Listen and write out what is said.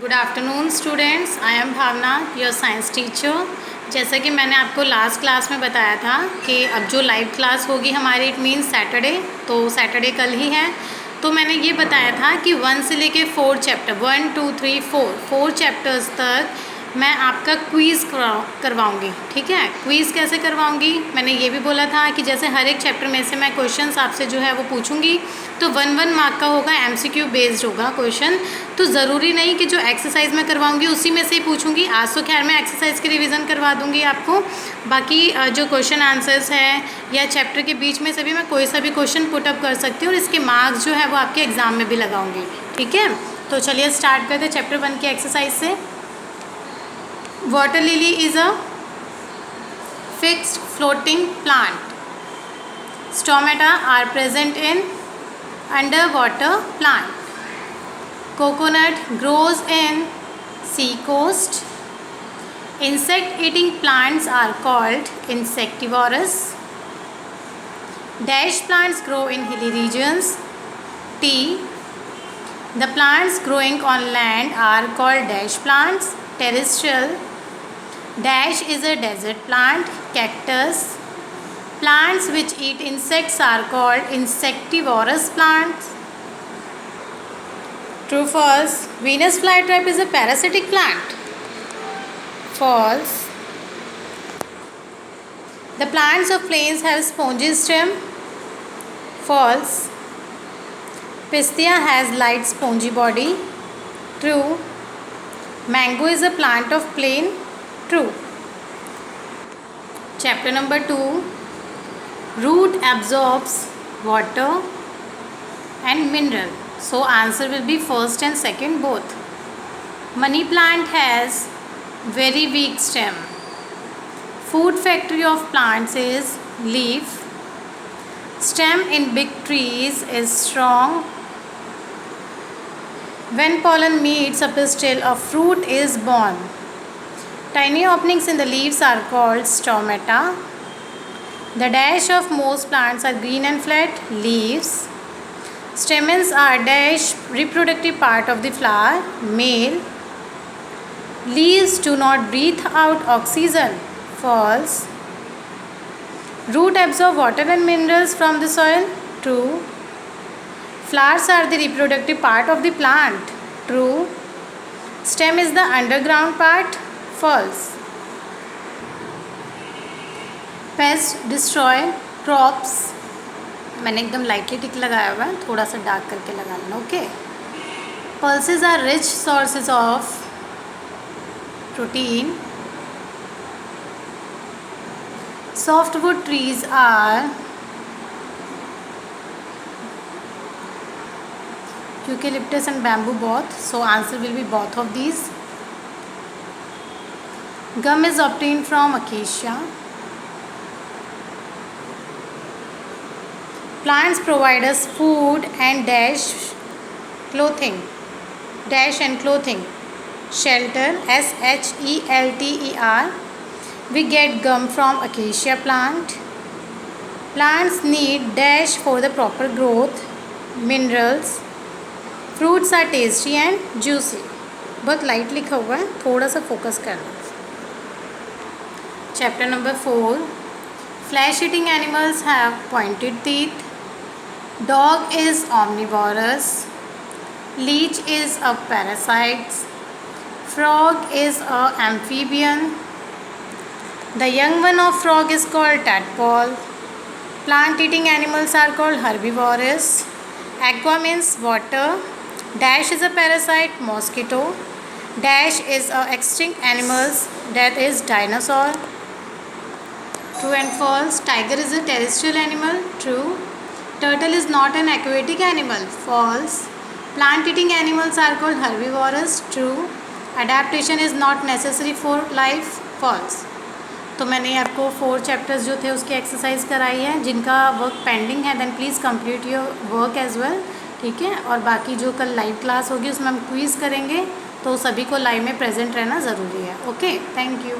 Good afternoon students, I am Bhavna, your science teacher. जैसा कि मैंने आपको लास्ट क्लास में बताया था कि अब जो लाइव क्लास होगी हमारी, इट मीन्स सैटरडे, तो सैटरडे कल ही है। तो मैंने ये बताया था कि 1 से लेके 4 चैप्टर 1 2 3 4 चैप्टर्स तक मैं आपका क्विज़ करवाऊँगी। ठीक है, क्विज़ कैसे करवाऊँगी, मैंने ये भी बोला था कि जैसे हर एक चैप्टर में से मैं क्वेश्चंस आपसे जो है वो पूछूंगी, तो 1 मार्क का होगा, MCQ बेस्ड होगा क्वेश्चन। तो ज़रूरी नहीं कि जो एक्सरसाइज मैं करवाऊंगी उसी में से ही पूछूंगी। आज तो खैर मैं एक्सरसाइज की रिवीजन करवा दूंगी आपको, बाकी जो क्वेश्चन आंसर्स हैं या चैप्टर के बीच में से भी मैं कोई सा भी क्वेश्चन पुटअप कर सकती हूँ और इसके मार्क्स जो है वो आपके एग्ज़ाम में भी लगाऊंगी। ठीक है, तो चलिए स्टार्ट करते हैं चैप्टर 1 की एक्सरसाइज से। Water lily is a fixed floating plant. Stomata are present in underwater plant. Coconut grows in sea coast. Insect eating plants are called insectivorous. Dash plants grow in hilly regions. T. The plants growing on land are called dash plants. Terrestrial. Dash is a desert plant. Cactus. Plants which eat insects are called insectivorous plants. True, false. Venus flytrap is a parasitic plant. False. The plants of plains have spongy stem. False. Pistia has light spongy body. True. Mango is a plant of plain. True. Chapter number 2. Root absorbs water and mineral. So answer will be first and second both. Money plant has very weak stem. Food factory of plants is leaf. Stem in big trees is strong. When pollen meets a pistil, a fruit is born. Tiny openings in the leaves are called stomata. The dash of most plants are green and flat. Leaves. Stamens are dash reproductive part of the flower. Male. Leaves do not breathe out oxygen. False. Root absorb water and minerals from the soil. True. Flowers are the reproductive part of the plant. True. Stem is the underground part. False. Paste destroy crops. मैंने एकदम lightly टिक लगाया हुआ है, थोड़ा सा dark करके लगा लेना. Okay. Pulses are rich sources of protein. Softwood trees are eucalyptus and bamboo both, so answer will be both of these. Gum is obtained from acacia. Plants provide us food and clothing. Dash and clothing. Shelter, SHELTER. We get gum from acacia plant. Plants need dash for the proper growth. Minerals. Fruits are tasty and juicy. बहुत light लिखा हुआ है, थोड़ा सा focus करना. Chapter number 4. Flesh eating animals have pointed teeth. Dog is omnivorous. Leech is a parasite. Frog is a amphibian. The young one of frog is called tadpole. Plant eating animals are called herbivorous. Aqua means water. Dash is a parasite, mosquito. Dash is a extinct animals, that is dinosaur. True and false. Tiger is a terrestrial animal. True. Turtle is not an aquatic animal. False. Plant eating animals are called herbivorous. True. Adaptation is not necessary for life. False. तो मैंने आपको 4 chapters जो थे उसकी exercise कराई है. जिनका work pending है then please complete your work as well. ठीक है, और बाकी जो कल लाइव क्लास होगी उसमें हम क्विज़ करेंगे, तो सभी को लाइव में प्रेजेंट रहना ज़रूरी है. Okay, thank you.